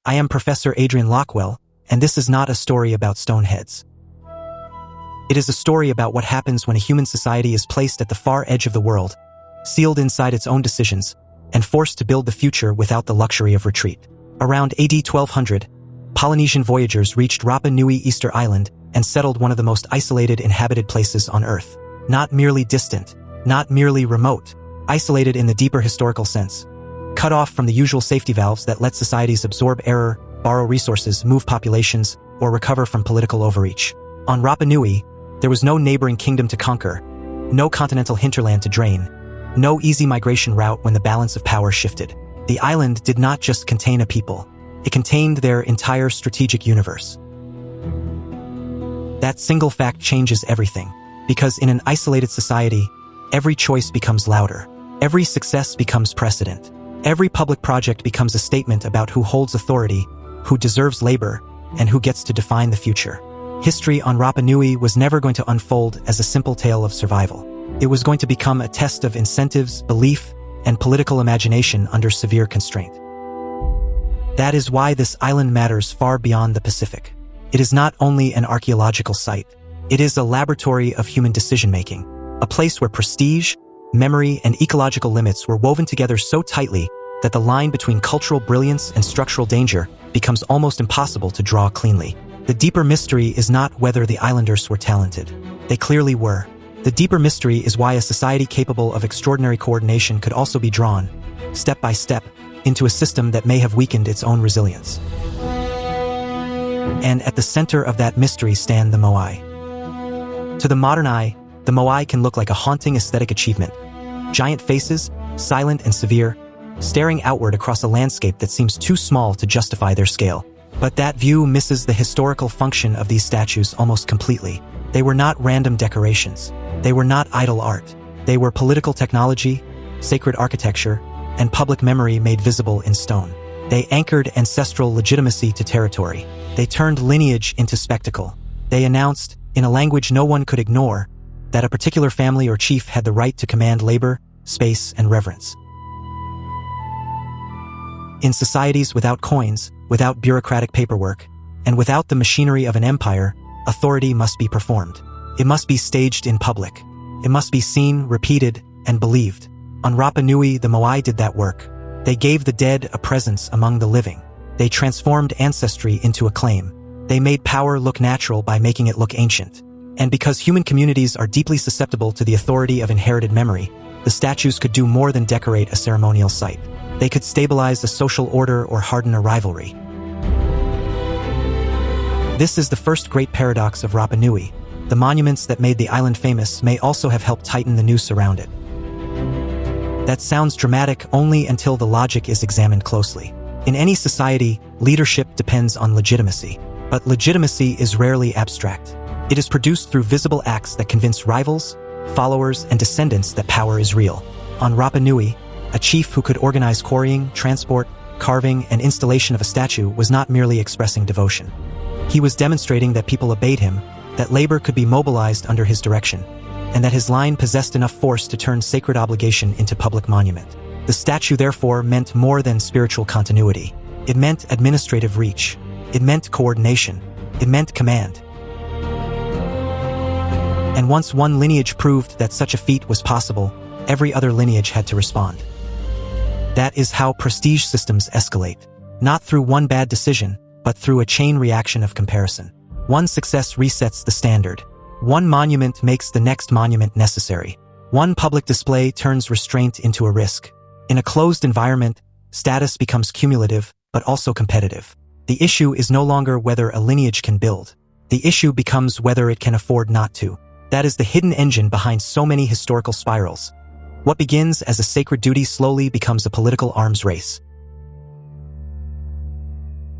I am Professor Adrian Lockwell, and this is not a story about stone heads. It is a story about what happens when a human society is placed at the far edge of the world, sealed inside its own decisions, and forced to build the future without the luxury of retreat. Around AD 1200, Polynesian voyagers reached Rapa Nui Easter Island and settled one of the most isolated inhabited places on Earth. Not merely distant, not merely remote, isolated in the deeper historical sense. Cut off from the usual safety valves that let societies absorb error, borrow resources, move populations, or recover from political overreach. On Rapa Nui, there was no neighboring kingdom to conquer, no continental hinterland to drain, no easy migration route when the balance of power shifted. The island did not just contain a people, it contained their entire strategic universe. That single fact changes everything, because in an isolated society, every choice becomes louder, every success becomes precedent, every public project becomes a statement about who holds authority, who deserves labor, and who gets to define the future. History on Rapa Nui was never going to unfold as a simple tale of survival. It was going to become a test of incentives, belief, and political imagination under severe constraint. That is why this island matters far beyond the Pacific. It is not only an archaeological site, it is a laboratory of human decision-making, a place where prestige, memory, and ecological limits were woven together so tightly that the line between cultural brilliance and structural danger becomes almost impossible to draw cleanly. The deeper mystery is not whether the islanders were talented. They clearly were. The deeper mystery is why a society capable of extraordinary coordination could also be drawn, step by step, into a system that may have weakened its own resilience. And at the center of that mystery stand the moai. To the modern eye, the moai can look like a haunting aesthetic achievement. Giant faces, silent and severe, staring outward across a landscape that seems too small to justify their scale. But that view misses the historical function of these statues almost completely. They were not random decorations. They were not idle art. They were political technology, sacred architecture, and public memory made visible in stone. They anchored ancestral legitimacy to territory. They turned lineage into spectacle. They announced, in a language no one could ignore, that a particular family or chief had the right to command labor, space, and reverence. In societies without coins, without bureaucratic paperwork, and without the machinery of an empire, authority must be performed. It must be staged in public. It must be seen, repeated, and believed. On Rapa Nui, the moai did that work. They gave the dead a presence among the living. They transformed ancestry into a claim. They made power look natural by making it look ancient. And because human communities are deeply susceptible to the authority of inherited memory, the statues could do more than decorate a ceremonial site. They could stabilize a social order or harden a rivalry. This is the first great paradox of Rapa Nui. The monuments that made the island famous may also have helped tighten the noose around it. That sounds dramatic only until the logic is examined closely. In any society, leadership depends on legitimacy. But legitimacy is rarely abstract. It is produced through visible acts that convince rivals, followers, and descendants that power is real. On Rapa Nui, a chief who could organize quarrying, transport, carving, and installation of a statue was not merely expressing devotion. He was demonstrating that people obeyed him, that labor could be mobilized under his direction, and that his line possessed enough force to turn sacred obligation into public monument. The statue therefore meant more than spiritual continuity. It meant administrative reach. It meant coordination. It meant command. And once one lineage proved that such a feat was possible, every other lineage had to respond. That is how prestige systems escalate. Not through one bad decision, but through a chain reaction of comparison. One success resets the standard. One monument makes the next monument necessary. One public display turns restraint into a risk. In a closed environment, status becomes cumulative, but also competitive. The issue is no longer whether a lineage can build. The issue becomes whether it can afford not to. That is the hidden engine behind so many historical spirals. What begins as a sacred duty slowly becomes a political arms race.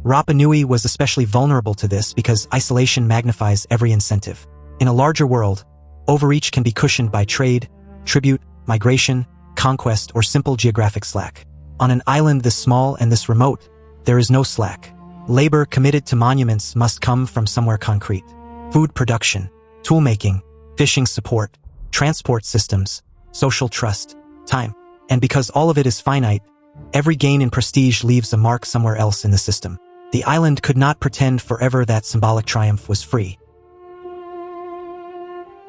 Rapa Nui was especially vulnerable to this because isolation magnifies every incentive. In a larger world, overreach can be cushioned by trade, tribute, migration, conquest, or simple geographic slack. On an island this small and this remote, there is no slack. Labor committed to monuments must come from somewhere concrete. Food production, toolmaking, fishing support, transport systems, social trust, time. And because all of it is finite, every gain in prestige leaves a mark somewhere else in the system. The island could not pretend forever that symbolic triumph was free.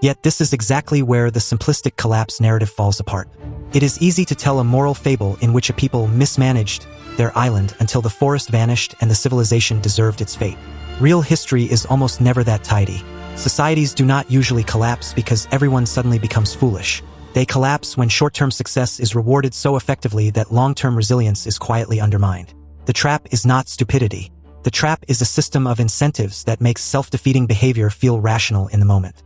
Yet this is exactly where the simplistic collapse narrative falls apart. It is easy to tell a moral fable in which a people mismanaged their island until the forest vanished and the civilization deserved its fate. Real history is almost never that tidy. Societies do not usually collapse because everyone suddenly becomes foolish. They collapse when short-term success is rewarded so effectively that long-term resilience is quietly undermined. The trap is not stupidity. The trap is a system of incentives that makes self-defeating behavior feel rational in the moment.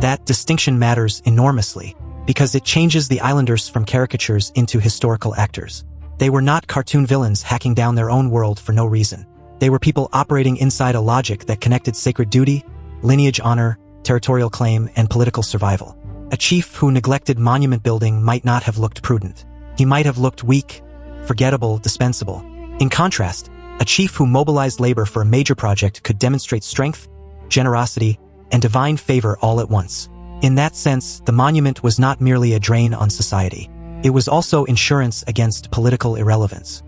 That distinction matters enormously because it changes the islanders from caricatures into historical actors. They were not cartoon villains hacking down their own world for no reason. They were people operating inside a logic that connected sacred duty, lineage honor, territorial claim, and political survival. A chief who neglected monument building might not have looked prudent. He might have looked weak, forgettable, dispensable. In contrast, a chief who mobilized labor for a major project could demonstrate strength, generosity, and divine favor all at once. In that sense, the monument was not merely a drain on society. It was also insurance against political irrelevance.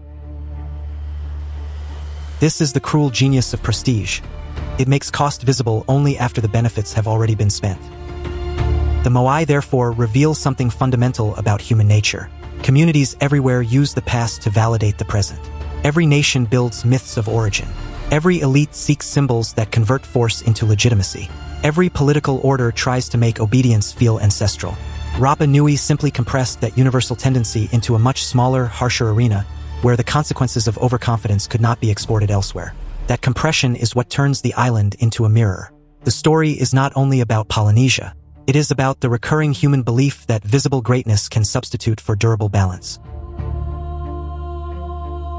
This is the cruel genius of prestige. It makes cost visible only after the benefits have already been spent. The moai therefore reveals something fundamental about human nature. Communities everywhere use the past to validate the present. Every nation builds myths of origin. Every elite seeks symbols that convert force into legitimacy. Every political order tries to make obedience feel ancestral. Rapa Nui simply compressed that universal tendency into a much smaller, harsher arena, where the consequences of overconfidence could not be exported elsewhere. That compression is what turns the island into a mirror. The story is not only about Polynesia. It is about the recurring human belief that visible greatness can substitute for durable balance.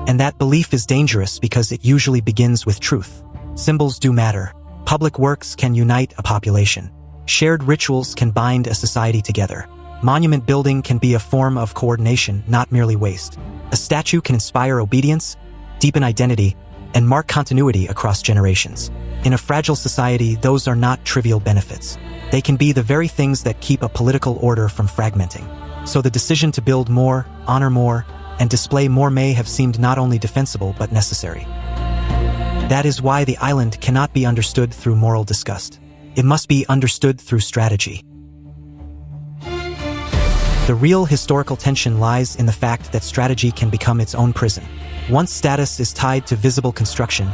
And that belief is dangerous because it usually begins with truth. Symbols do matter. Public works can unite a population. Shared rituals can bind a society together. Monument building can be a form of coordination, not merely waste. A statue can inspire obedience, deepen identity, and mark continuity across generations. In a fragile society, those are not trivial benefits. They can be the very things that keep a political order from fragmenting. So the decision to build more, honor more, and display more may have seemed not only defensible but necessary. That is why the island cannot be understood through moral disgust. It must be understood through strategy. The real historical tension lies in the fact that strategy can become its own prison. Once status is tied to visible construction,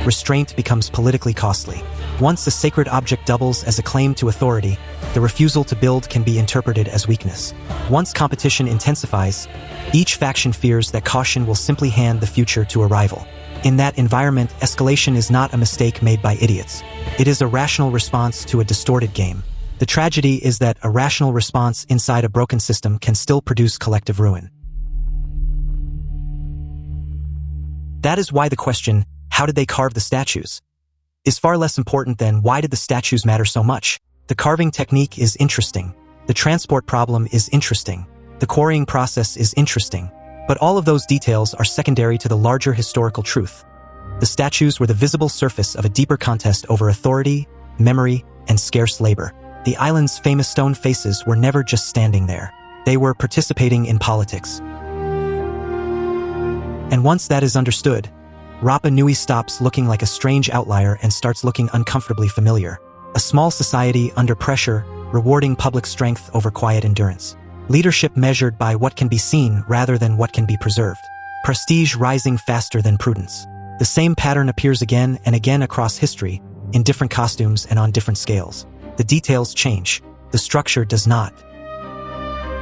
restraint becomes politically costly. Once a sacred object doubles as a claim to authority, the refusal to build can be interpreted as weakness. Once competition intensifies, each faction fears that caution will simply hand the future to a rival. In that environment, escalation is not a mistake made by idiots. It is a rational response to a distorted game. The tragedy is that a rational response inside a broken system can still produce collective ruin. That is why the question, how did they carve the statues, is far less important than why did the statues matter so much. The carving technique is interesting. The transport problem is interesting. The quarrying process is interesting. But all of those details are secondary to the larger historical truth. The statues were the visible surface of a deeper contest over authority, memory, and scarce labor. The island's famous stone faces were never just standing there. They were participating in politics. And once that is understood, Rapa Nui stops looking like a strange outlier and starts looking uncomfortably familiar. A small society under pressure, rewarding public strength over quiet endurance. Leadership measured by what can be seen rather than what can be preserved. Prestige rising faster than prudence. The same pattern appears again and again across history, in different costumes and on different scales. The details change. The structure does not.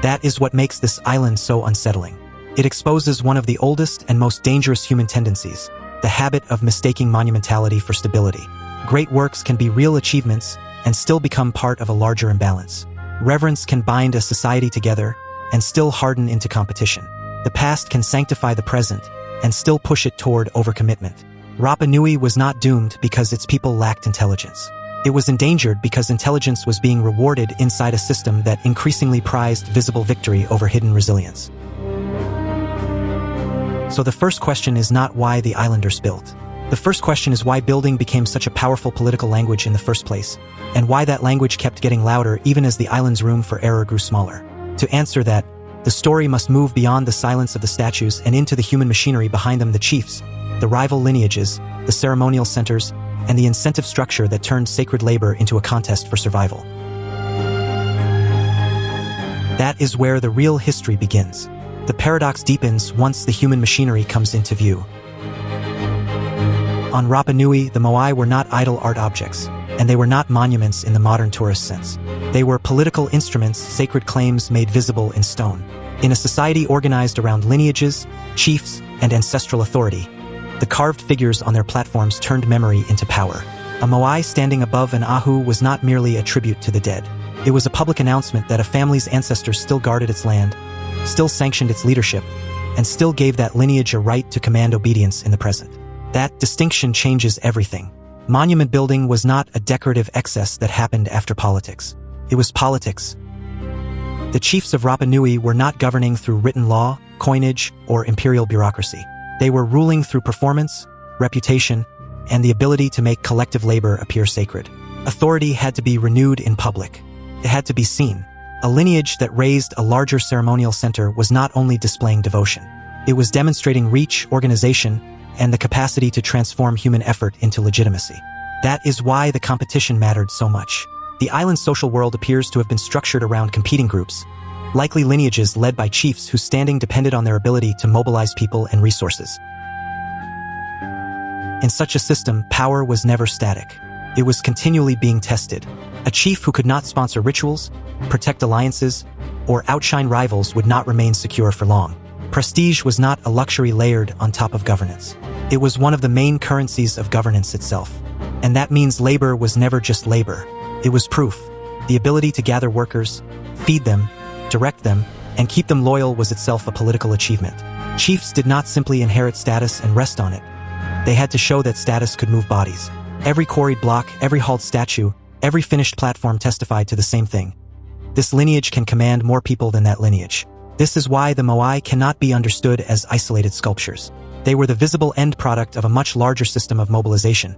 That is what makes this island so unsettling. It exposes one of the oldest and most dangerous human tendencies, the habit of mistaking monumentality for stability. Great works can be real achievements and still become part of a larger imbalance. Reverence can bind a society together and still harden into competition. The past can sanctify the present and still push it toward overcommitment. Rapa Nui was not doomed because its people lacked intelligence. It was endangered because intelligence was being rewarded inside a system that increasingly prized visible victory over hidden resilience. So the first question is not why the islanders built. The first question is why building became such a powerful political language in the first place, and why that language kept getting louder even as the island's room for error grew smaller. To answer that, The story must move beyond the silence of the statues and into the human machinery behind them, the chiefs, the rival lineages, the ceremonial centers, and the incentive structure that turned sacred labor into a contest for survival. That is where the real history begins. The paradox deepens once the human machinery comes into view. On Rapa Nui, the moai were not idle art objects, and they were not monuments in the modern tourist sense. They were political instruments, sacred claims made visible in stone. In a society organized around lineages, chiefs, and ancestral authority, the carved figures on their platforms turned memory into power. A moai standing above an ahu was not merely a tribute to the dead. It was a public announcement that a family's ancestors still guarded its land, still sanctioned its leadership, and still gave that lineage a right to command obedience in the present. That distinction changes everything. Monument building was not a decorative excess that happened after politics. It was politics. The chiefs of Rapa Nui were not governing through written law, coinage, or imperial bureaucracy. They were ruling through performance, reputation, and the ability to make collective labor appear sacred. Authority had to be renewed in public. It had to be seen. A lineage that raised a larger ceremonial center was not only displaying devotion. It was demonstrating reach, organization, and the capacity to transform human effort into legitimacy. That is why the competition mattered so much. The island's social world appears to have been structured around competing groups, likely lineages led by chiefs whose standing depended on their ability to mobilize people and resources. In such a system, power was never static. It was continually being tested. A chief who could not sponsor rituals, protect alliances, or outshine rivals would not remain secure for long. Prestige was not a luxury layered on top of governance. It was one of the main currencies of governance itself. And that means labor was never just labor. It was proof. The ability to gather workers, feed them, direct them, and keep them loyal was itself a political achievement. Chiefs did not simply inherit status and rest on it. They had to show that status could move bodies. Every quarried block, every hauled statue, every finished platform testified to the same thing. This lineage can command more people than that lineage. This is why the moai cannot be understood as isolated sculptures. They were the visible end product of a much larger system of mobilization,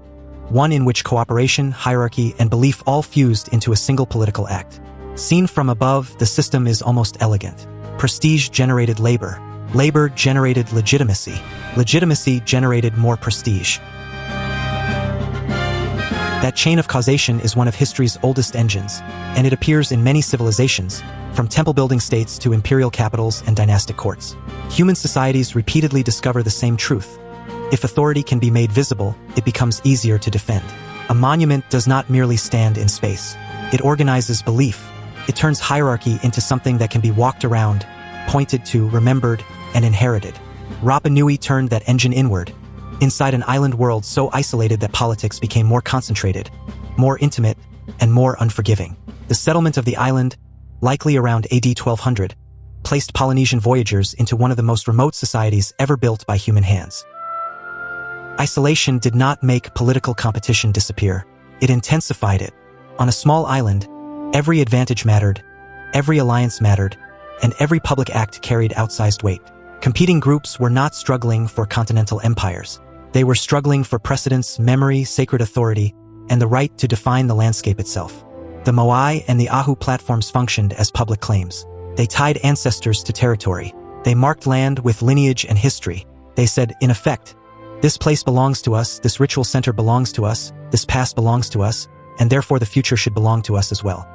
one in which cooperation, hierarchy, and belief all fused into a single political act. Seen from above, the system is almost elegant. Prestige generated labor. Labor generated legitimacy. Legitimacy generated more prestige. That chain of causation is one of history's oldest engines, and it appears in many civilizations, from temple-building states to imperial capitals and dynastic courts. Human societies repeatedly discover the same truth. If authority can be made visible, it becomes easier to defend. A monument does not merely stand in space. It organizes belief. It turns hierarchy into something that can be walked around, pointed to, remembered, and inherited. Rapa Nui turned that engine inward, inside an island world so isolated that politics became more concentrated, more intimate, and more unforgiving. The settlement of the island, likely around AD 1200, placed Polynesian voyagers into one of the most remote societies ever built by human hands. Isolation did not make political competition disappear. It intensified it. On a small island, every advantage mattered, every alliance mattered, and every public act carried outsized weight. Competing groups were not struggling for continental empires. They were struggling for precedence, memory, sacred authority, and the right to define the landscape itself. The moai and the ahu platforms functioned as public claims. They tied ancestors to territory. They marked land with lineage and history. They said, in effect, this place belongs to us, this ritual center belongs to us, this past belongs to us, and therefore the future should belong to us as well.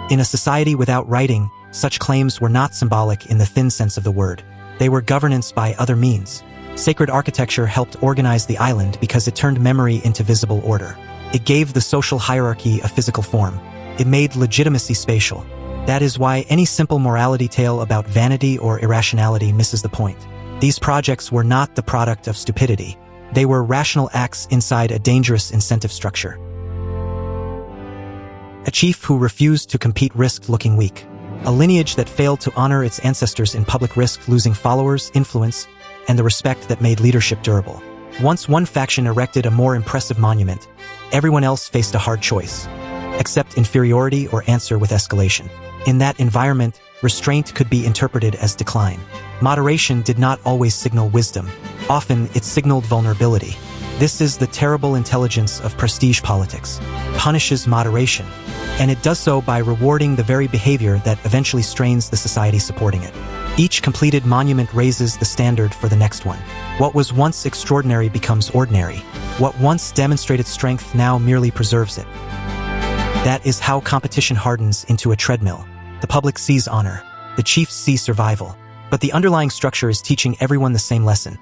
In a society without writing, such claims were not symbolic in the thin sense of the word. They were governance by other means. Sacred architecture helped organize the island because it turned memory into visible order. It gave the social hierarchy a physical form. It made legitimacy spatial. That is why any simple morality tale about vanity or irrationality misses the point. These projects were not the product of stupidity. They were rational acts inside a dangerous incentive structure. A chief who refused to compete risked looking weak. A lineage that failed to honor its ancestors in public risked losing followers, influence, and the respect that made leadership durable. Once one faction erected a more impressive monument, everyone else faced a hard choice: accept inferiority or answer with escalation. In that environment, restraint could be interpreted as decline. Moderation did not always signal wisdom. Often, it signaled vulnerability. This is the terrible intelligence of prestige politics. Punishes moderation, and it does so by rewarding the very behavior that eventually strains the society supporting it. Each completed monument raises the standard for the next one. What was once extraordinary becomes ordinary. What once demonstrated strength now merely preserves it. That is how competition hardens into a treadmill. The public sees honor. The chiefs see survival. But the underlying structure is teaching everyone the same lesson.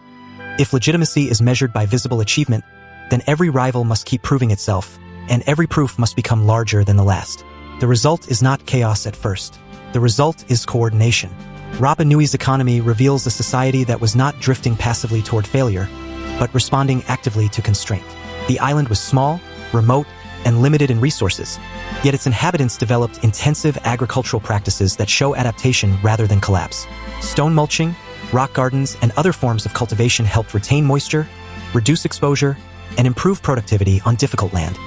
If legitimacy is measured by visible achievement, then every rival must keep proving itself, and every proof must become larger than the last. The result is not chaos at first. The result is coordination. Rapa Nui's economy reveals a society that was not drifting passively toward failure, but responding actively to constraint. The island was small, remote, and limited in resources, yet its inhabitants developed intensive agricultural practices that show adaptation rather than collapse. Stone mulching, rock gardens, and other forms of cultivation helped retain moisture, reduce exposure, and improve productivity on difficult land.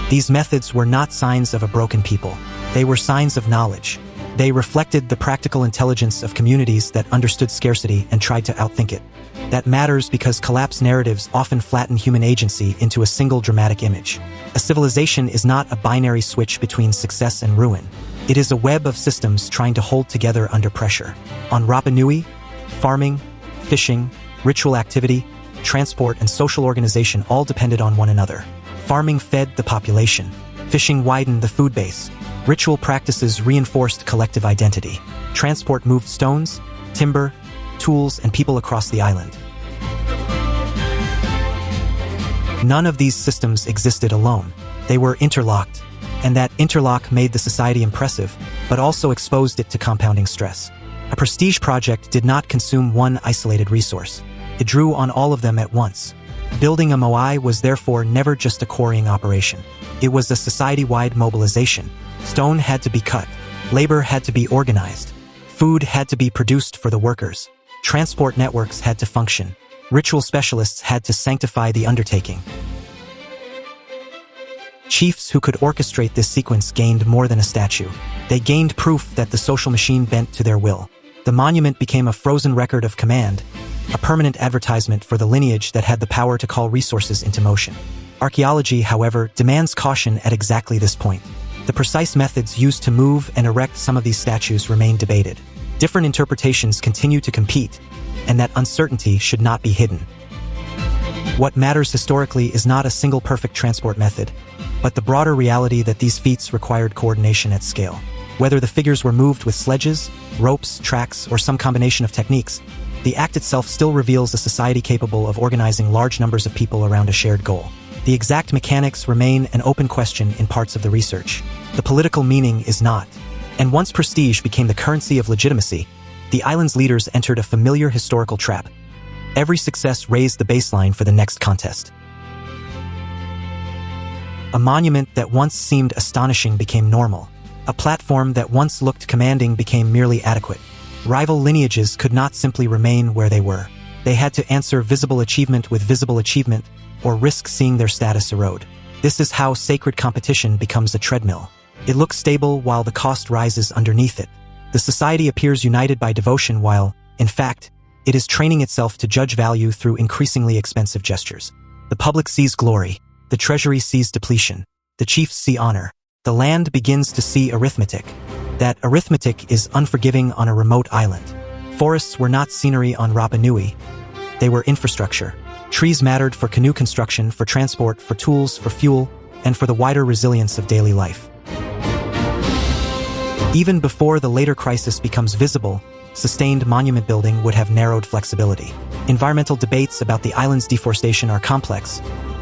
These methods were not signs of a broken people. They were signs of knowledge. They reflected the practical intelligence of communities that understood scarcity and tried to outthink it. That matters because collapse narratives often flatten human agency into a single dramatic image. A civilization is not a binary switch between success and ruin. It is a web of systems trying to hold together under pressure. On Rapa Nui, farming, fishing, ritual activity, transport, and social organization all depended on one another. Farming fed the population. Fishing widened the food base. Ritual practices reinforced collective identity. Transport moved stones, timber, tools, and people across the island. None of these systems existed alone. They were interlocked, and that interlock made the society impressive, but also exposed it to compounding stress. A prestige project did not consume one isolated resource. It drew on all of them at once. Building a moai was therefore never just a quarrying operation. It was a society-wide mobilization. Stone had to be cut. Labor had to be organized. Food had to be produced for the workers. Transport networks had to function. Ritual specialists had to sanctify the undertaking. Chiefs who could orchestrate this sequence gained more than a statue. They gained proof that the social machine bent to their will. The monument became a frozen record of command, a permanent advertisement for the lineage that had the power to call resources into motion. Archaeology, however, demands caution at exactly this point. The precise methods used to move and erect some of these statues remain debated. Different interpretations continue to compete, and that uncertainty should not be hidden. What matters historically is not a single perfect transport method, but the broader reality that these feats required coordination at scale. Whether the figures were moved with sledges, ropes, tracks, or some combination of techniques, the act itself still reveals a society capable of organizing large numbers of people around a shared goal. The exact mechanics remain an open question in parts of the research. The political meaning is not. And once prestige became the currency of legitimacy, the island's leaders entered a familiar historical trap. Every success raised the baseline for the next contest. A monument that once seemed astonishing became normal. A platform that once looked commanding became merely adequate. Rival lineages could not simply remain where they were. They had to answer visible achievement with visible achievement, or risk seeing their status erode. This is how sacred competition becomes a treadmill. It looks stable while the cost rises underneath it. The society appears united by devotion while, in fact, it is training itself to judge value through increasingly expensive gestures. The public sees glory. The treasury sees depletion. The chiefs see honor. The land begins to see arithmetic. That arithmetic is unforgiving on a remote island. Forests were not scenery on Rapa Nui. They were infrastructure. Trees mattered for canoe construction, for transport, for tools, for fuel, and for the wider resilience of daily life. Even before the later crisis becomes visible, sustained monument building would have narrowed flexibility. Environmental debates about the island's deforestation are complex,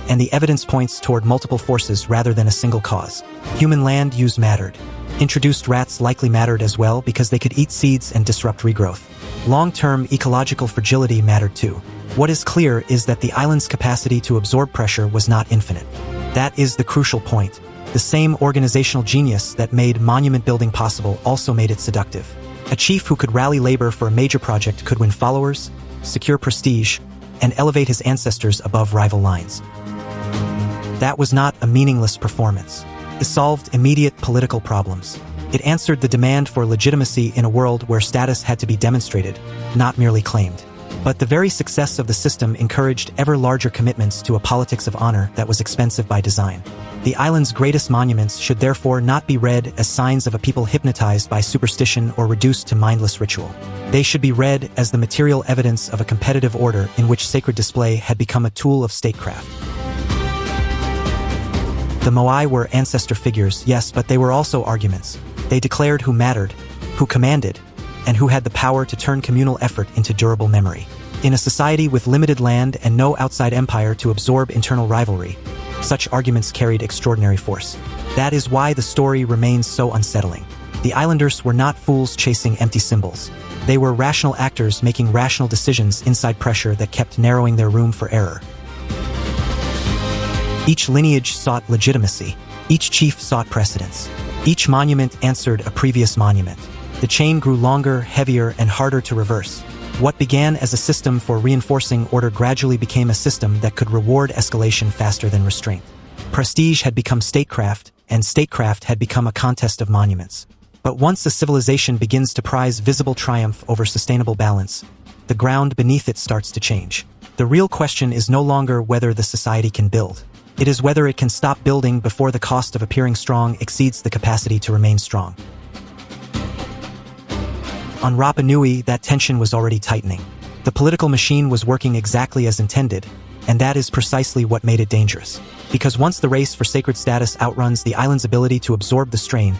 and the evidence points toward multiple forces rather than a single cause. Human land use mattered. Introduced rats likely mattered as well because they could eat seeds and disrupt regrowth. Long-term ecological fragility mattered too. What is clear is that the island's capacity to absorb pressure was not infinite. That is the crucial point. The same organizational genius that made monument building possible also made it seductive. A chief who could rally labor for a major project could win followers, secure prestige, and elevate his ancestors above rival lines. That was not a meaningless performance. It solved immediate political problems. It answered the demand for legitimacy in a world where status had to be demonstrated, not merely claimed. But the very success of the system encouraged ever larger commitments to a politics of honor that was expensive by design. The island's greatest monuments should therefore not be read as signs of a people hypnotized by superstition or reduced to mindless ritual. They should be read as the material evidence of a competitive order in which sacred display had become a tool of statecraft. The moai were ancestor figures, yes, but they were also arguments. They declared who mattered, who commanded, and who had the power to turn communal effort into durable memory. In a society with limited land and no outside empire to absorb internal rivalry, such arguments carried extraordinary force. That is why the story remains so unsettling. The islanders were not fools chasing empty symbols. They were rational actors making rational decisions inside pressure that kept narrowing their room for error. Each lineage sought legitimacy. Each chief sought precedence. Each monument answered a previous monument. The chain grew longer, heavier, and harder to reverse. What began as a system for reinforcing order gradually became a system that could reward escalation faster than restraint. Prestige had become statecraft, and statecraft had become a contest of monuments. But once a civilization begins to prize visible triumph over sustainable balance, the ground beneath it starts to change. The real question is no longer whether the society can build. It is whether it can stop building before the cost of appearing strong exceeds the capacity to remain strong. On Rapa Nui, that tension was already tightening. The political machine was working exactly as intended, and that is precisely what made it dangerous. Because once the race for sacred status outruns the island's ability to absorb the strain,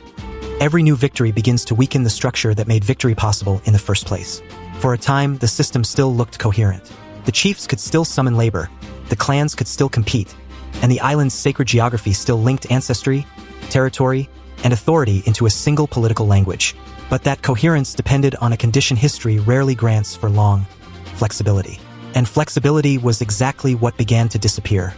every new victory begins to weaken the structure that made victory possible in the first place. For a time, the system still looked coherent. The chiefs could still summon labor, the clans could still compete, and the island's sacred geography still linked ancestry, territory, and authority into a single political language. But that coherence depended on a condition history rarely grants for long: flexibility. And flexibility was exactly what began to disappear.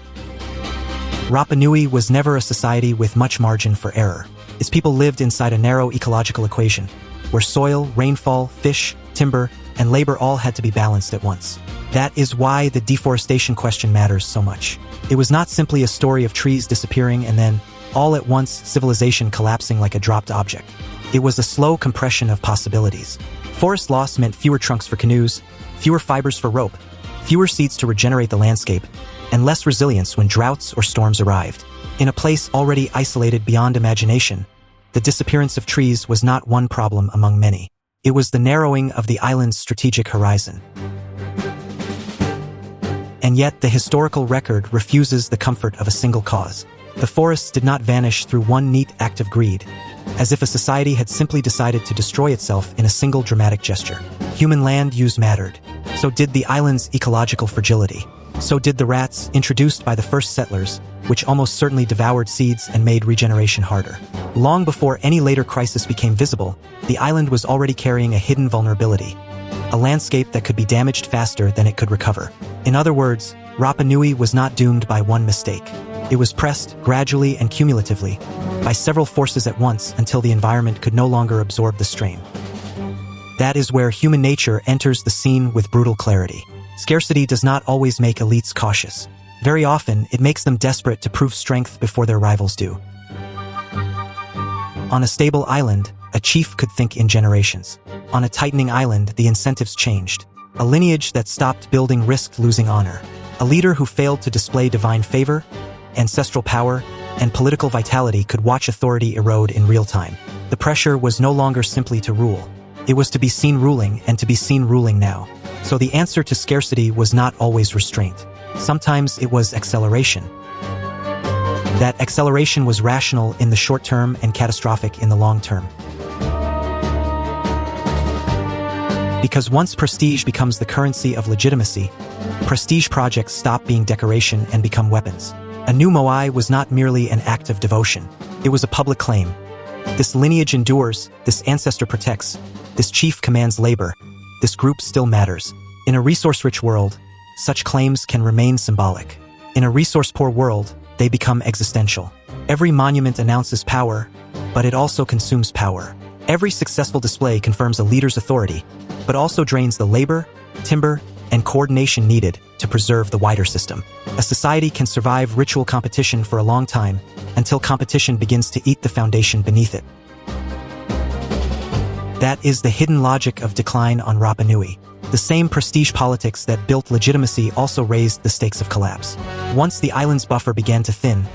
Rapa Nui was never a society with much margin for error. Its people lived inside a narrow ecological equation, where soil, rainfall, fish, timber, and labor all had to be balanced at once. That is why the deforestation question matters so much. It was not simply a story of trees disappearing and then, all at once, civilization collapsing like a dropped object. It was a slow compression of possibilities. Forest loss meant fewer trunks for canoes, fewer fibers for rope, fewer seeds to regenerate the landscape, and less resilience when droughts or storms arrived. In a place already isolated beyond imagination, the disappearance of trees was not one problem among many. It was the narrowing of the island's strategic horizon. And yet the historical record refuses the comfort of a single cause. The forests did not vanish through one neat act of greed, as if a society had simply decided to destroy itself in a single dramatic gesture. Human land use mattered. So did the island's ecological fragility. So did the rats introduced by the first settlers, which almost certainly devoured seeds and made regeneration harder. Long before any later crisis became visible, the island was already carrying a hidden vulnerability, a landscape that could be damaged faster than it could recover. In other words, Rapa Nui was not doomed by one mistake. It was pressed, gradually and cumulatively, by several forces at once until the environment could no longer absorb the strain. That is where human nature enters the scene with brutal clarity. Scarcity does not always make elites cautious. Very often, it makes them desperate to prove strength before their rivals do. On a stable island, a chief could think in generations. On a tightening island, the incentives changed. A lineage that stopped building risked losing honor. A leader who failed to display divine favor, ancestral power, and political vitality could watch authority erode in real time. The pressure was no longer simply to rule. It was to be seen ruling and to be seen ruling now. So the answer to scarcity was not always restraint. Sometimes it was acceleration. That acceleration was rational in the short term and catastrophic in the long term. Because once prestige becomes the currency of legitimacy, prestige projects stop being decoration and become weapons. A new moai was not merely an act of devotion. It was a public claim. This lineage endures, this ancestor protects, this chief commands labor, this group still matters. In a resource-rich world, such claims can remain symbolic. In a resource-poor world, they become existential. Every monument announces power, but it also consumes power. Every successful display confirms a leader's authority, but also drains the labor, timber, and coordination needed to preserve the wider system. A society can survive ritual competition for a long time until competition begins to eat the foundation beneath it. That is the hidden logic of decline on Rapa Nui. The same prestige politics that built legitimacy also raised the stakes of collapse. Once the island's buffer began to thin,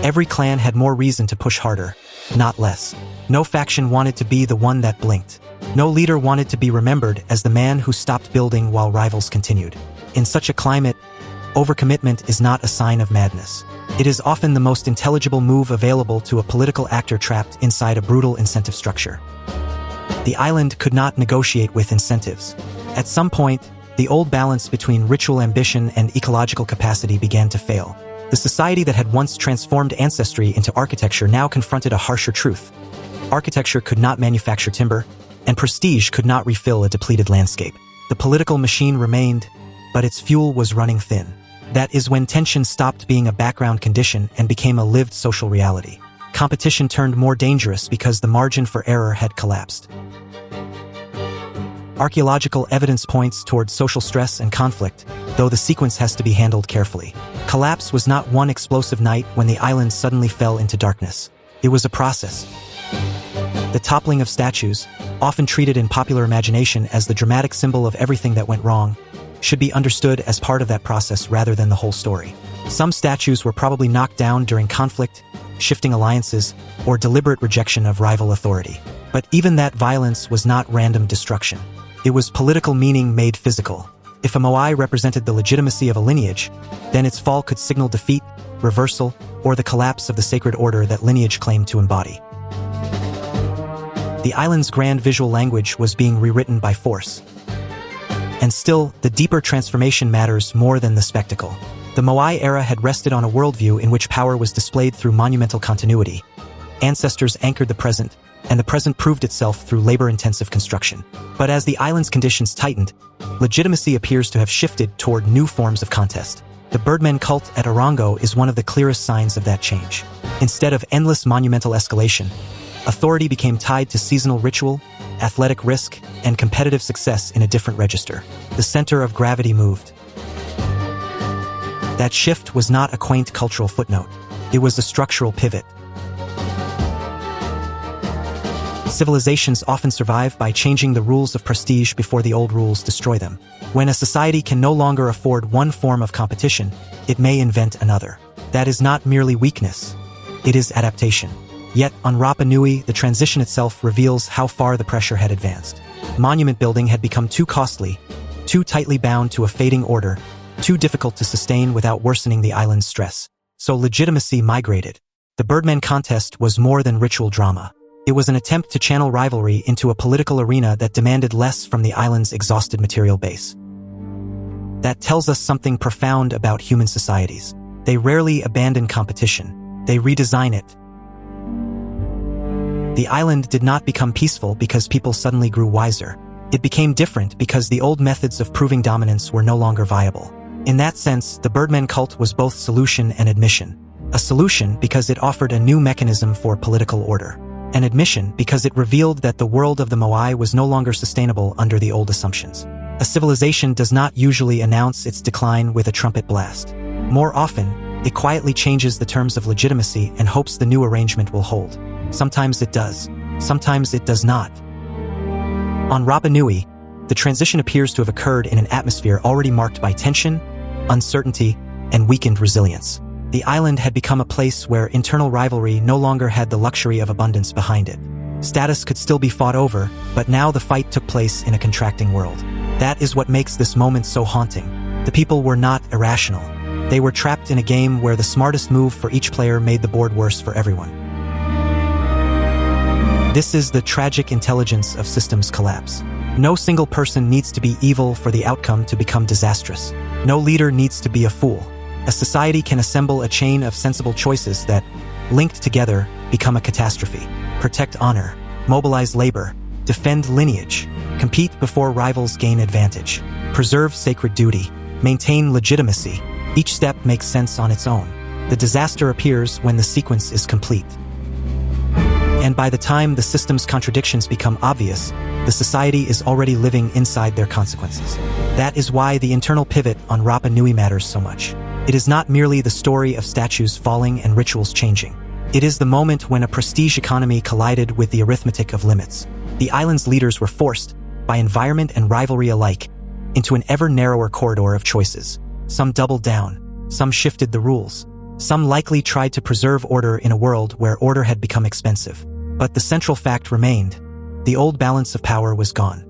every clan had more reason to push harder, not less. No faction wanted to be the one that blinked. No leader wanted to be remembered as the man who stopped building while rivals continued. In such a climate, overcommitment is not a sign of madness. It is often the most intelligible move available to a political actor trapped inside a brutal incentive structure. The island could not negotiate with incentives. At some point, the old balance between ritual ambition and ecological capacity began to fail. The society that had once transformed ancestry into architecture now confronted a harsher truth. Architecture could not manufacture timber, and prestige could not refill a depleted landscape. The political machine remained, but its fuel was running thin. That is when tension stopped being a background condition and became a lived social reality. Competition turned more dangerous because the margin for error had collapsed. Archaeological evidence points toward social stress and conflict, though the sequence has to be handled carefully. Collapse was not one explosive night when the island suddenly fell into darkness. It was a process. The toppling of statues, often treated in popular imagination as the dramatic symbol of everything that went wrong, should be understood as part of that process rather than the whole story. Some statues were probably knocked down during conflict, shifting alliances, or deliberate rejection of rival authority. But even that violence was not random destruction. It was political meaning made physical. If a moai represented the legitimacy of a lineage, then its fall could signal defeat, reversal, or the collapse of the sacred order that lineage claimed to embody. The island's grand visual language was being rewritten by force. And still, the deeper transformation matters more than the spectacle. The moai era had rested on a worldview in which power was displayed through monumental continuity. Ancestors anchored the present, and the present proved itself through labor-intensive construction. But as the island's conditions tightened, legitimacy appears to have shifted toward new forms of contest. The Birdmen cult at Orongo is one of the clearest signs of that change. Instead of endless monumental escalation, authority became tied to seasonal ritual, athletic risk, and competitive success in a different register. The center of gravity moved. That shift was not a quaint cultural footnote. It was a structural pivot. Civilizations often survive by changing the rules of prestige before the old rules destroy them. When a society can no longer afford one form of competition, it may invent another. That is not merely weakness. It is adaptation. Yet, on Rapa Nui, the transition itself reveals how far the pressure had advanced. Monument building had become too costly, too tightly bound to a fading order, too difficult to sustain without worsening the island's stress. So legitimacy migrated. The Birdmen contest was more than ritual drama. It was an attempt to channel rivalry into a political arena that demanded less from the island's exhausted material base. That tells us something profound about human societies. They rarely abandon competition. They redesign it. The island did not become peaceful because people suddenly grew wiser. It became different because the old methods of proving dominance were no longer viable. In that sense, the Birdmen cult was both solution and admission. A solution because it offered a new mechanism for political order. An admission because it revealed that the world of the moai was no longer sustainable under the old assumptions. A civilization does not usually announce its decline with a trumpet blast. More often, it quietly changes the terms of legitimacy and hopes the new arrangement will hold. Sometimes it does. Sometimes it does not. On Rapa Nui, the transition appears to have occurred in an atmosphere already marked by tension, uncertainty, and weakened resilience. The island had become a place where internal rivalry no longer had the luxury of abundance behind it. Status could still be fought over, but now the fight took place in a contracting world. That is what makes this moment so haunting. The people were not irrational. They were trapped in a game where the smartest move for each player made the board worse for everyone. This is the tragic intelligence of systems collapse. No single person needs to be evil for the outcome to become disastrous. No leader needs to be a fool. A society can assemble a chain of sensible choices that, linked together, become a catastrophe. Protect honor, mobilize labor, defend lineage, compete before rivals gain advantage, preserve sacred duty, maintain legitimacy. Each step makes sense on its own. The disaster appears when the sequence is complete. And by the time the system's contradictions become obvious, the society is already living inside their consequences. That is why the internal pivot on Rapa Nui matters so much. It is not merely the story of statues falling and rituals changing. It is the moment when a prestige economy collided with the arithmetic of limits. The island's leaders were forced, by environment and rivalry alike, into an ever narrower corridor of choices. Some doubled down, some shifted the rules. Some likely tried to preserve order in a world where order had become expensive. But the central fact remained: the old balance of power was gone.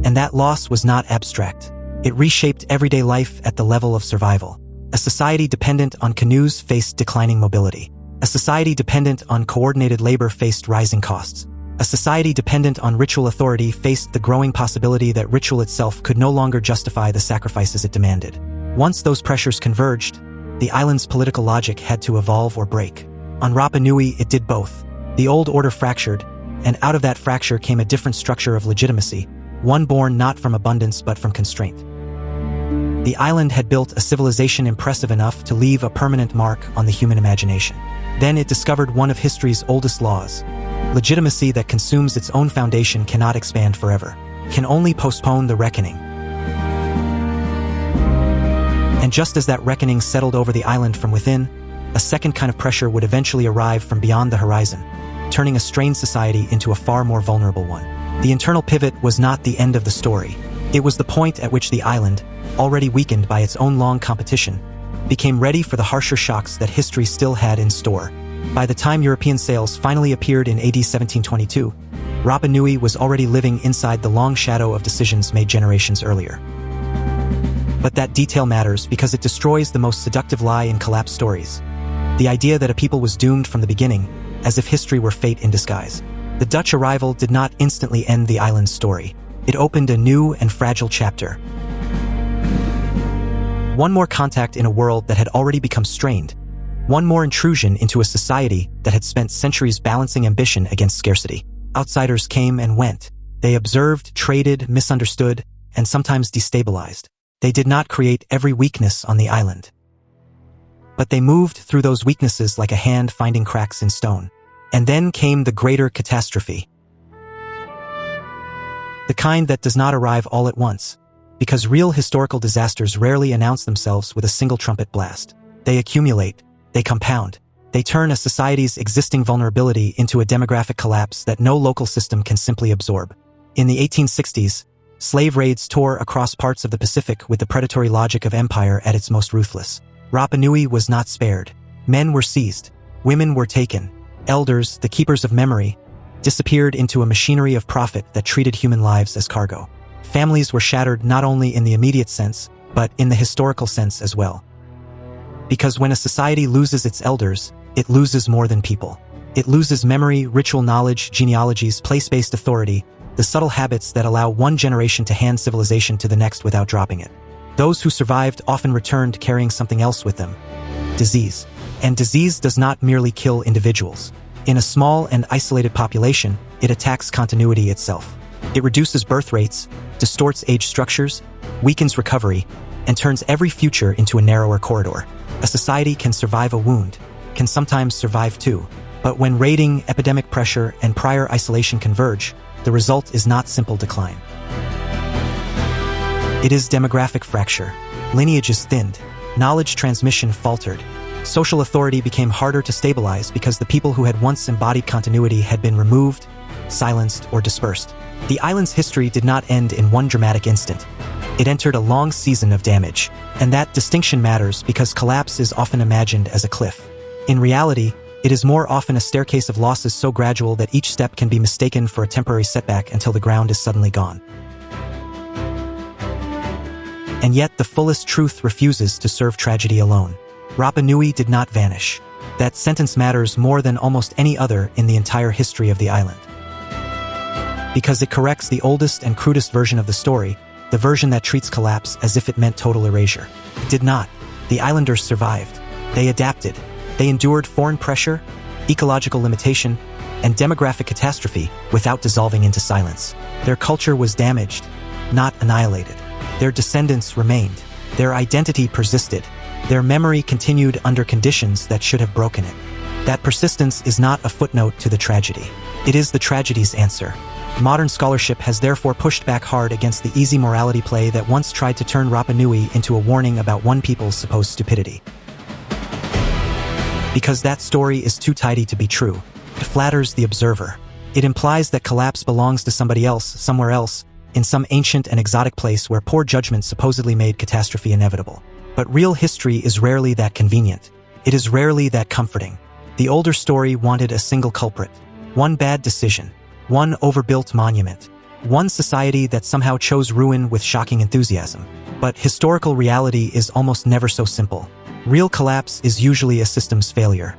And that loss was not abstract. It reshaped everyday life at the level of survival. A society dependent on canoes faced declining mobility. A society dependent on coordinated labor faced rising costs. A society dependent on ritual authority faced the growing possibility that ritual itself could no longer justify the sacrifices it demanded. Once those pressures converged, the island's political logic had to evolve or break. On Rapa Nui, it did both. The old order fractured, and out of that fracture came a different structure of legitimacy, one born not from abundance but from constraint. The island had built a civilization impressive enough to leave a permanent mark on the human imagination. Then it discovered one of history's oldest laws. Legitimacy that consumes its own foundation cannot expand forever, can only postpone the reckoning. And just as that reckoning settled over the island from within, a second kind of pressure would eventually arrive from beyond the horizon, turning a strained society into a far more vulnerable one. The internal pivot was not the end of the story. It was the point at which the island, already weakened by its own long competition, became ready for the harsher shocks that history still had in store. By the time European sails finally appeared in AD 1722, Rapa Nui was already living inside the long shadow of decisions made generations earlier. But that detail matters because it destroys the most seductive lie in collapse stories: the idea that a people was doomed from the beginning, as if history were fate in disguise. The Dutch arrival did not instantly end the island's story. It opened a new and fragile chapter. One more contact in a world that had already become strained. One more intrusion into a society that had spent centuries balancing ambition against scarcity. Outsiders came and went. They observed, traded, misunderstood, and sometimes destabilized. They did not create every weakness on the island. But they moved through those weaknesses like a hand finding cracks in stone. And then came the greater catastrophe. The kind that does not arrive all at once, because real historical disasters rarely announce themselves with a single trumpet blast. They accumulate, they compound, they turn a society's existing vulnerability into a demographic collapse that no local system can simply absorb. In the 1860s, slave raids tore across parts of the Pacific with the predatory logic of empire at its most ruthless. Rapa Nui was not spared. Men were seized, women were taken, elders, the keepers of memory, disappeared into a machinery of profit that treated human lives as cargo. Families were shattered not only in the immediate sense, but in the historical sense as well. Because when a society loses its elders, it loses more than people. It loses memory, ritual knowledge, genealogies, place-based authority, the subtle habits that allow one generation to hand civilization to the next without dropping it. Those who survived often returned carrying something else with them: disease. And disease does not merely kill individuals. In a small and isolated population, it attacks continuity itself. It reduces birth rates, distorts age structures, weakens recovery, and turns every future into a narrower corridor. A society can survive a wound, can sometimes survive two. But when raiding, epidemic pressure, and prior isolation converge, the result is not simple decline. It is demographic fracture. Lineages thinned, knowledge transmission faltered. Social authority became harder to stabilize because the people who had once embodied continuity had been removed, silenced, or dispersed. The island's history did not end in one dramatic instant. It entered a long season of damage. And that distinction matters because collapse is often imagined as a cliff. In reality, it is more often a staircase of losses so gradual that each step can be mistaken for a temporary setback until the ground is suddenly gone. And yet the fullest truth refuses to serve tragedy alone. Rapa Nui did not vanish. That sentence matters more than almost any other in the entire history of the island. Because it corrects the oldest and crudest version of the story, the version that treats collapse as if it meant total erasure. It did not. The islanders survived. They adapted. They endured foreign pressure, ecological limitation, and demographic catastrophe without dissolving into silence. Their culture was damaged, not annihilated. Their descendants remained. Their identity persisted. Their memory continued under conditions that should have broken it. That persistence is not a footnote to the tragedy. It is the tragedy's answer. Modern scholarship has therefore pushed back hard against the easy morality play that once tried to turn Rapa Nui into a warning about one people's supposed stupidity. Because that story is too tidy to be true. It flatters the observer. It implies that collapse belongs to somebody else, somewhere else, in some ancient and exotic place where poor judgment supposedly made catastrophe inevitable. But real history is rarely that convenient. It is rarely that comforting. The older story wanted a single culprit, one bad decision, one overbuilt monument, one society that somehow chose ruin with shocking enthusiasm. But historical reality is almost never so simple. Real collapse is usually a system's failure.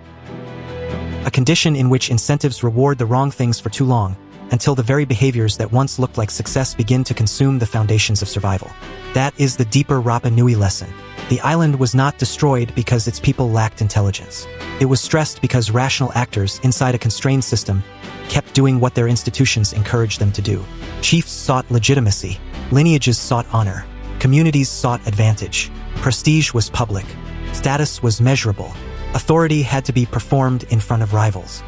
A condition in which incentives reward the wrong things for too long, until the very behaviors that once looked like success begin to consume the foundations of survival. That is the deeper Rapa Nui lesson. The island was not destroyed because its people lacked intelligence. It was stressed because rational actors inside a constrained system kept doing what their institutions encouraged them to do. Chiefs sought legitimacy. Lineages sought honor. Communities sought advantage. Prestige was public. Status was measurable. Authority had to be performed in front of rivals.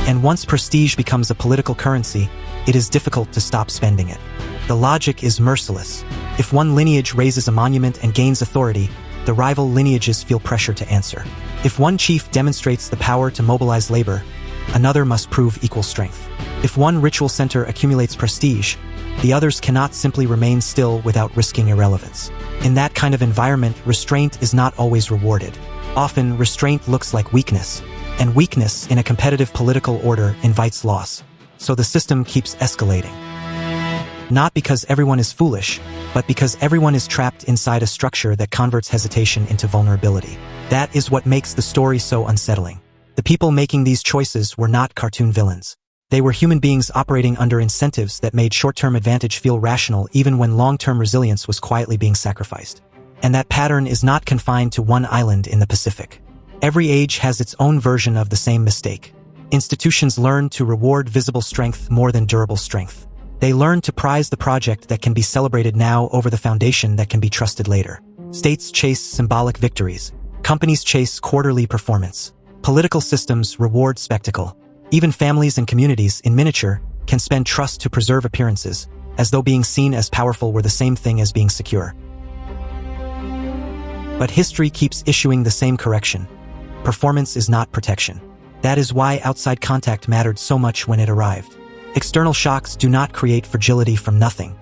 And once prestige becomes a political currency, it is difficult to stop spending it. The logic is merciless. If one lineage raises a monument and gains authority, the rival lineages feel pressure to answer. If one chief demonstrates the power to mobilize labor, another must prove equal strength. If one ritual center accumulates prestige, the others cannot simply remain still without risking irrelevance. In that kind of environment, restraint is not always rewarded. Often, restraint looks like weakness, and weakness in a competitive political order invites loss. So the system keeps escalating. Not because everyone is foolish, but because everyone is trapped inside a structure that converts hesitation into vulnerability. That is what makes the story so unsettling. The people making these choices were not cartoon villains. They were human beings operating under incentives that made short-term advantage feel rational even when long-term resilience was quietly being sacrificed. And that pattern is not confined to one island in the Pacific. Every age has its own version of the same mistake. Institutions learn to reward visible strength more than durable strength. They learn to prize the project that can be celebrated now over the foundation that can be trusted later. States chase symbolic victories. Companies chase quarterly performance. Political systems reward spectacle. Even families and communities, in miniature, can spend trust to preserve appearances, as though being seen as powerful were the same thing as being secure. But history keeps issuing the same correction. Performance is not protection. That is why outside contact mattered so much when it arrived. External shocks do not create fragility from nothing.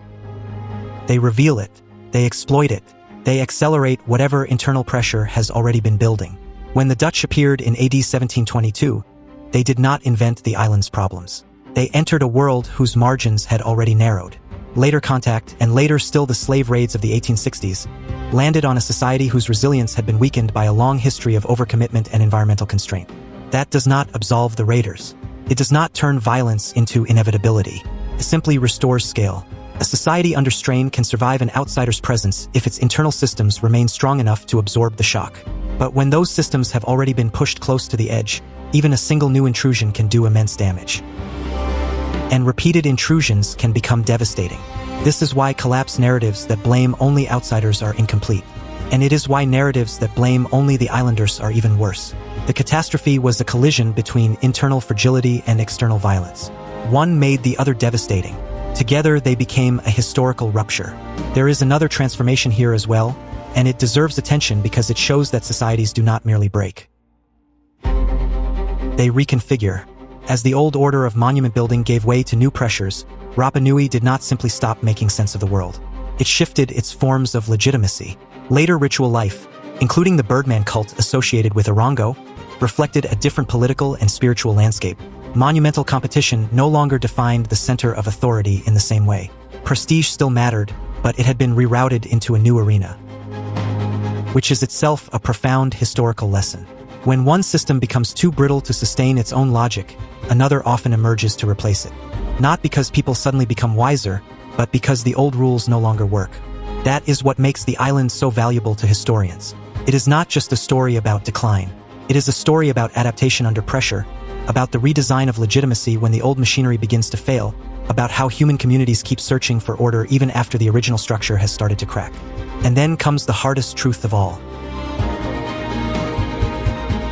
They reveal it, they exploit it, they accelerate whatever internal pressure has already been building. When the Dutch appeared in AD 1722, they did not invent the island's problems. They entered a world whose margins had already narrowed. Later contact, and later still the slave raids of the 1860s, landed on a society whose resilience had been weakened by a long history of overcommitment and environmental constraint. That does not absolve the raiders. It does not turn violence into inevitability. It simply restores scale. A society under strain can survive an outsider's presence if its internal systems remain strong enough to absorb the shock. But when those systems have already been pushed close to the edge, even a single new intrusion can do immense damage. And repeated intrusions can become devastating. This is why collapse narratives that blame only outsiders are incomplete. And it is why narratives that blame only the islanders are even worse. The catastrophe was a collision between internal fragility and external violence. One made the other devastating. Together they became a historical rupture. There is another transformation here as well, and it deserves attention because it shows that societies do not merely break. They reconfigure. As the old order of monument building gave way to new pressures, Rapa Nui did not simply stop making sense of the world. It shifted its forms of legitimacy. Later ritual life, including the Birdman cult associated with Orongo, reflected a different political and spiritual landscape. Monumental competition no longer defined the center of authority in the same way. Prestige still mattered, but it had been rerouted into a new arena, which is itself a profound historical lesson. When one system becomes too brittle to sustain its own logic, another often emerges to replace it. Not because people suddenly become wiser, but because the old rules no longer work. That is what makes the island so valuable to historians. It is not just a story about decline. It is a story about adaptation under pressure, about the redesign of legitimacy when the old machinery begins to fail, about how human communities keep searching for order even after the original structure has started to crack. And then comes the hardest truth of all.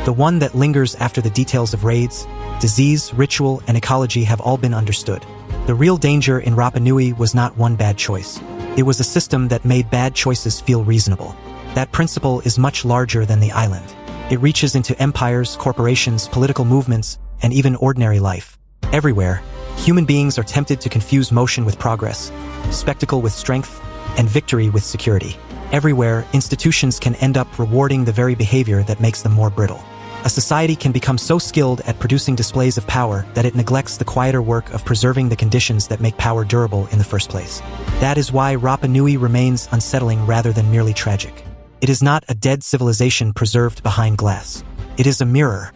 The one that lingers after the details of raids, disease, ritual, and ecology have all been understood. The real danger in Rapa Nui was not one bad choice. It was a system that made bad choices feel reasonable. That principle is much larger than the island. It reaches into empires, corporations, political movements, and even ordinary life. Everywhere, Human beings are tempted to confuse motion with progress, spectacle with strength, and victory with security. Everywhere, institutions can end up rewarding the very behavior that makes them more brittle. A society can become so skilled at producing displays of power that it neglects the quieter work of preserving the conditions that make power durable in the first place. That is why Rapa Nui remains unsettling rather than merely tragic. It is not a dead civilization preserved behind glass. It is a mirror.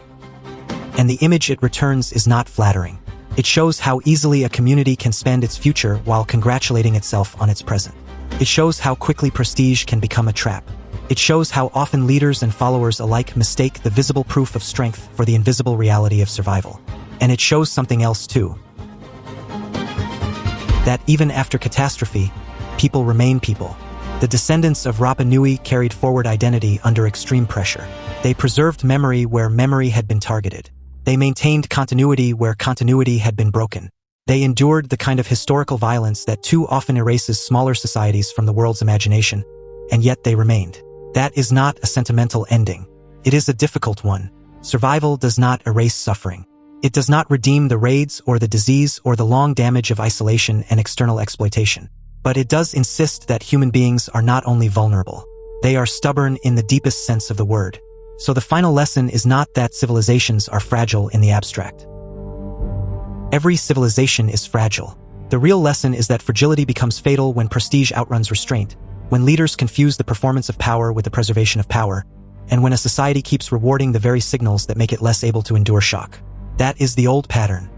And the image it returns is not flattering. It shows how easily a community can spend its future while congratulating itself on its present. It shows how quickly prestige can become a trap. It shows how often leaders and followers alike mistake the visible proof of strength for the invisible reality of survival. And it shows something else too. That even after catastrophe, people remain people. The descendants of Rapa Nui carried forward identity under extreme pressure. They preserved memory where memory had been targeted. They maintained continuity where continuity had been broken. They endured the kind of historical violence that too often erases smaller societies from the world's imagination, and yet they remained. That is not a sentimental ending. It is a difficult one. Survival does not erase suffering. It does not redeem the raids or the disease or the long damage of isolation and external exploitation. But it does insist that human beings are not only vulnerable. They are stubborn in the deepest sense of the word. So the final lesson is not that civilizations are fragile in the abstract. Every civilization is fragile. The real lesson is that fragility becomes fatal when prestige outruns restraint, when leaders confuse the performance of power with the preservation of power, and when a society keeps rewarding the very signals that make it less able to endure shock. That is the old pattern.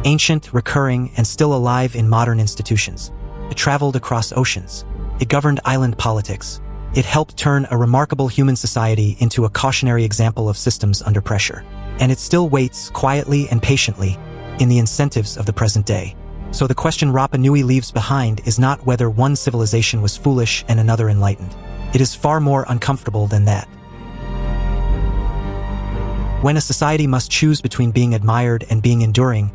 Ancient, recurring, and still alive in modern institutions. It traveled across oceans. It governed island politics. It helped turn a remarkable human society into a cautionary example of systems under pressure. And it still waits quietly and patiently in the incentives of the present day. So the question Rapa Nui leaves behind is not whether one civilization was foolish and another enlightened. It is far more uncomfortable than that. When a society must choose between being admired and being enduring,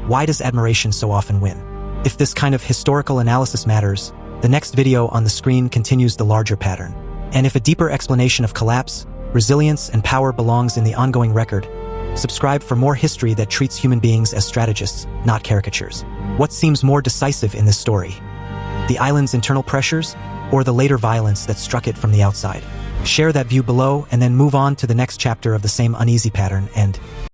why does admiration so often win? If this kind of historical analysis matters, the next video on the screen continues the larger pattern. And if a deeper explanation of collapse, resilience, and power belongs in the ongoing record, subscribe for more history that treats human beings as strategists, not caricatures. What seems more decisive in this story? The island's internal pressures, or the later violence that struck it from the outside? Share that view below and then move on to the next chapter of the same uneasy pattern and